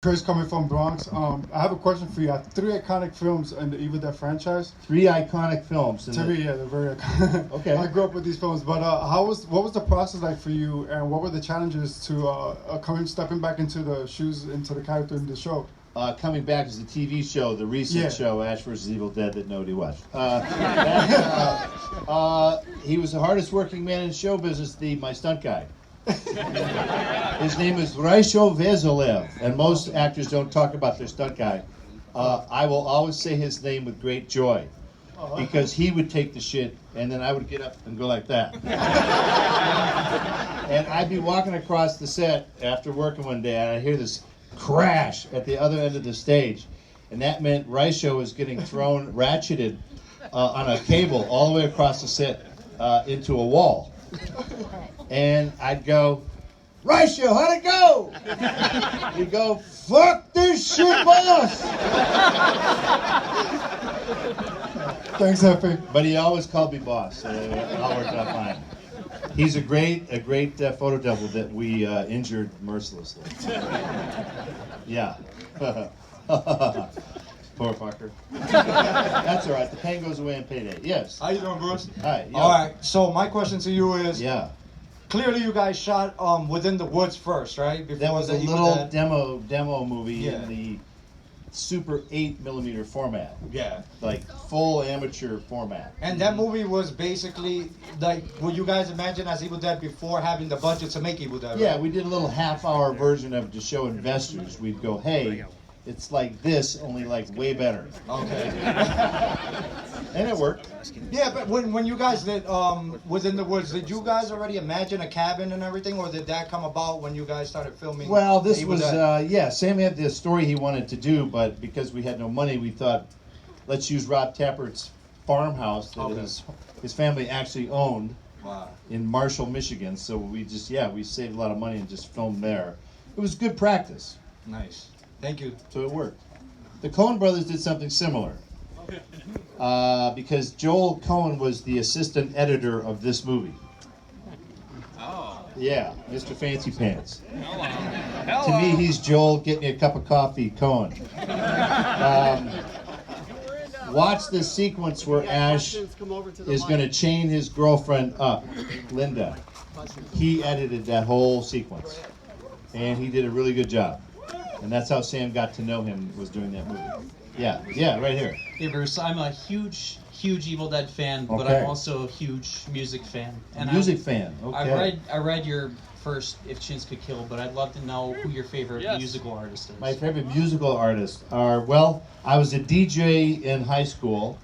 Chris coming from Bronx. I have a question for you. I have three iconic films in the Evil Dead franchise. Three iconic films. Three, yeah, they're very iconic. Okay. I grew up with these films, but what was the process like for you, and what were the challenges to stepping back into the character in the show? Coming back as a TV show, the recent show, Ash vs. Evil Dead, that nobody watched. He was the hardest working man in show business, my stunt guy. His name is Raisho Vezolev, and most actors don't talk about their stunt guy. I will always say his name with great joy, because he would take the shit, and then I would get up and go like that. And I'd be walking across the set after working one day, and I'd hear this crash at the other end of the stage, and that meant Raisho was getting thrown, ratcheted on a cable all the way across the set into a wall. And I'd go, Raisho, how'd it go? He'd go, fuck this shit, boss! Thanks, Happy. But he always called me boss, so it all worked out fine. He's a great photo double that we injured mercilessly. Yeah. Poor fucker. That's all right. The pain goes away in payday. Yes. How you doing, Bruce? Hi. Yo. All right. So my question to you is: Yeah. Clearly, you guys shot within the woods first, right? Before That was a Evil little Dead. demo movie in the Super 8mm format. Yeah. Like full amateur format. And that movie was basically like what you guys imagine as Evil Dead before having the budget to make Evil Dead. Yeah, right? we did a little half-hour version of it to show investors. We'd go, hey, it's like this, only like way better. Okay. And it worked. Yeah, but when you guys did Within the Woods, did you guys already imagine a cabin and everything, or did that come about when you guys started filming? Well, this Evil was, Dead? Sam had this story he wanted to do, but because we had no money, we thought, let's use Rob Tappert's farmhouse that his family actually owned in Marshall, Michigan. So we saved a lot of money and just filmed there. It was good practice. Nice. Thank you. So it worked. The Coen brothers did something similar. Because Joel Coen was the assistant editor of this movie. Oh. Yeah, Mr. Fancy Pants. Hello. To me, he's Joel, get me a cup of coffee, Coen. Watch this sequence where Ash is going to chain his girlfriend up, Linda. He edited that whole sequence. And he did a really good job. And that's how Sam got to know him, was doing that movie. Yeah, right here. Hey Bruce, I'm a huge Evil Dead fan, but Okay. I'm also a huge music fan. And Fan, okay. I read your first If Chins Could Kill, but I'd love to know who your favorite musical artist is. My favorite musical artists are, well, I was a DJ in high school,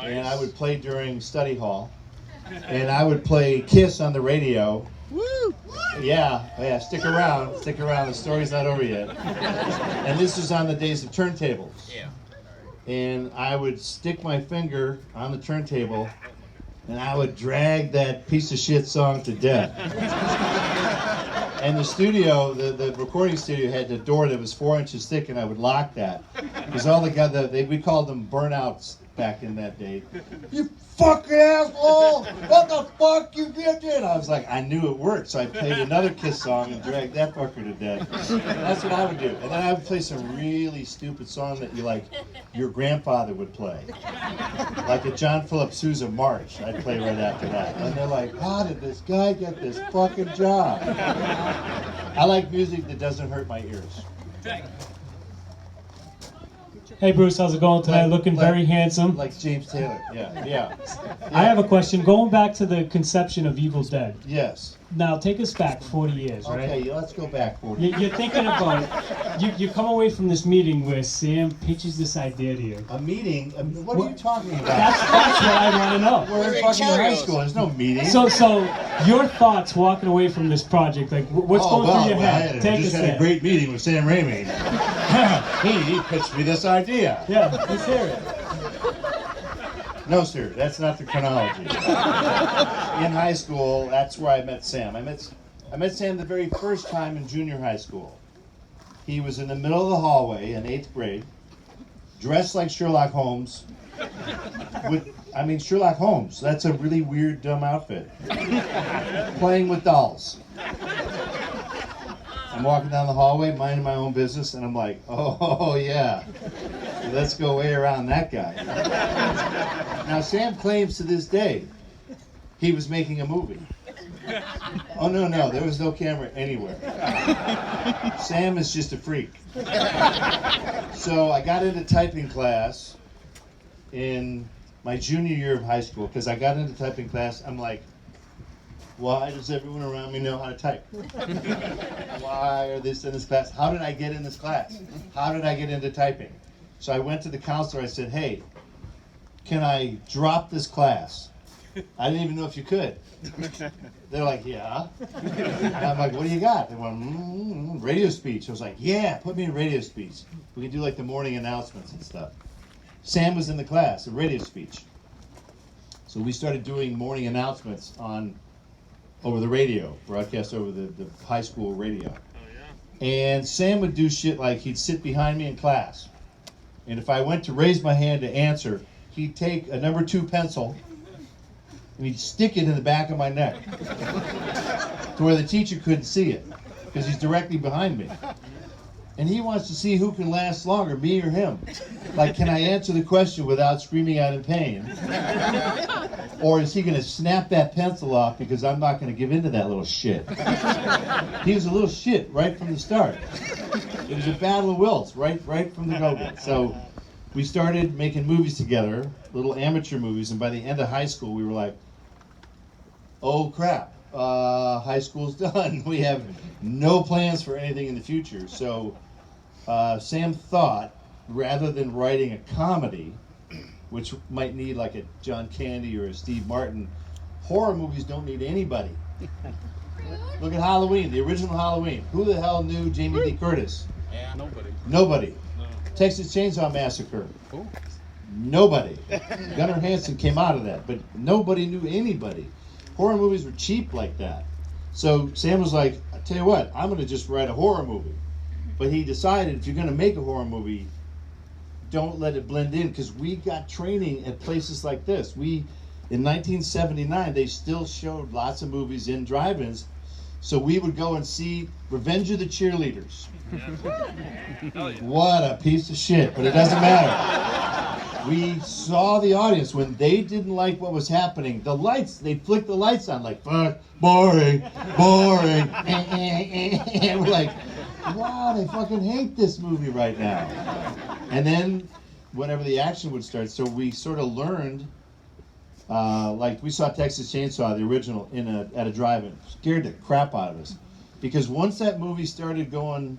and I would play during study hall, and I would play Kiss on the radio. Woo! Yeah, stick around, the story's not over yet. And this was on the days of turntables. Yeah. And I would stick my finger on the turntable, and I would drag that piece of shit song to death. And the studio, the recording studio had the door that was 4 inches thick, and I would lock that. Because all the guys, we called them burnouts back in that day. You fucking asshole! What the fuck you did? And I was like, I knew it worked, so I played another Kiss song and dragged that fucker to death. That's what I would do. And then I would play some really stupid song that your grandfather would play. Like a John Philip Sousa march, I'd play right after that. And they're like, how did this guy get this fucking job? I like music that doesn't hurt my ears. Hey Bruce, how's it going tonight? Looking very handsome. Like James Taylor, yeah. I have a question. Going back to the conception of Evil Dead. Yes. Now take us back 40 years, right? Okay, let's go back 40. You're thinking about, you come away from this meeting where Sam pitches this idea to you. A meeting? What are you talking about? That's what I want to know. We're in fucking high school. There's no meeting. So your thoughts walking away from this project, like what's going through your head? I Take just us had there. a great meeting with Sam Raimi. He pitched me this idea. Yeah, let's hear it. No, sir, that's not the chronology. In high school, that's where I met Sam. I met Sam the very first time in junior high school. He was in the middle of the hallway in 8th grade, dressed like Sherlock Holmes. Sherlock Holmes, that's a really weird, dumb outfit. Playing with dolls. I'm walking down the hallway, minding my own business, and I'm like, oh yeah, let's go way around that guy. Now Sam claims to this day he was making a movie. Oh no, there was no camera anywhere. Sam is just a freak. So I got into typing class in my junior year of high school, because I got into typing class, I'm like, why does everyone around me know how to type? Why are they in this class? How did I get in this class? How did I get into typing? So I went to the counselor, I said, hey, can I drop this class? I didn't even know if you could. They're like, yeah. And I'm like, what do you got? They went, radio speech. I was like, yeah, put me in radio speech. We can do like the morning announcements and stuff. Sam was in the class, a radio speech. So we started doing morning announcements over the radio, broadcast over the high school radio. And Sam would do shit like he'd sit behind me in class. And if I went to raise my hand to answer, he'd take a number 2 pencil and he'd stick it in the back of my neck to where the teacher couldn't see it, because he's directly behind me. And he wants to see who can last longer, me or him. Like, can I answer the question without screaming out in pain? Or is he going to snap that pencil off because I'm not going to give in to that little shit? He was a little shit right from the start. It was a battle of wills right from the go-go. So we started making movies together, little amateur movies, and by the end of high school we were like, oh crap, high school's done. We have no plans for anything in the future. So Sam thought, rather than writing a comedy, which might need like a John Candy or a Steve Martin, horror movies don't need anybody. Look at Halloween, the original Halloween. Who the hell knew Jamie Lee Curtis? Yeah, Nobody. No. Texas Chainsaw Massacre. Nobody. Gunnar Hansen came out of that, but nobody knew anybody. Horror movies were cheap like that. So Sam was like, I tell you what, I'm going to just write a horror movie. But he decided, if you're going to make a horror movie, don't let it blend in, because we got training at places like this. In 1979, they still showed lots of movies in drive-ins, so we would go and see Revenge of the Cheerleaders. What a piece of shit, but it doesn't matter. We saw the audience when they didn't like what was happening. The lights, they'd flick the lights on like, fuck, boring. And we're like, wow, they fucking hate this movie right now. And then whenever the action would start, so we sort of learned, like we saw Texas Chainsaw, the original, at a drive-in. Scared the crap out of us. Because once that movie started going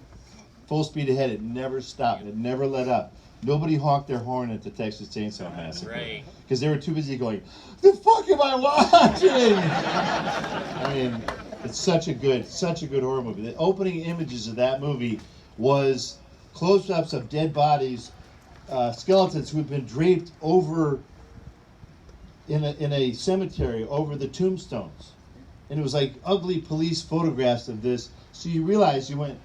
full speed ahead, it never stopped. It never let up. Nobody honked their horn at the Texas Chainsaw Massacre. Right. Because they were too busy going, the fuck am I watching? I mean, it's such a good horror movie. The opening images of that movie was close-ups of dead bodies, skeletons who had been draped over in a cemetery over the tombstones. And it was like ugly police photographs of this. So you realize, you went,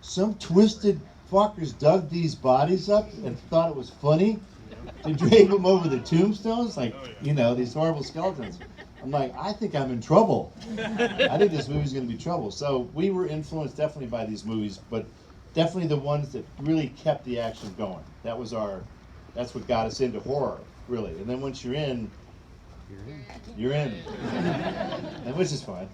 some twisted fuckers dug these bodies up and thought it was funny to drape them over the tombstones, like, you know, these horrible skeletons. I'm like, I think I'm in trouble. I think this movie's going to be trouble. So we were influenced definitely by these movies, but definitely the ones that really kept the action going. That's what got us into horror, really. And then once you're in, and which is fine.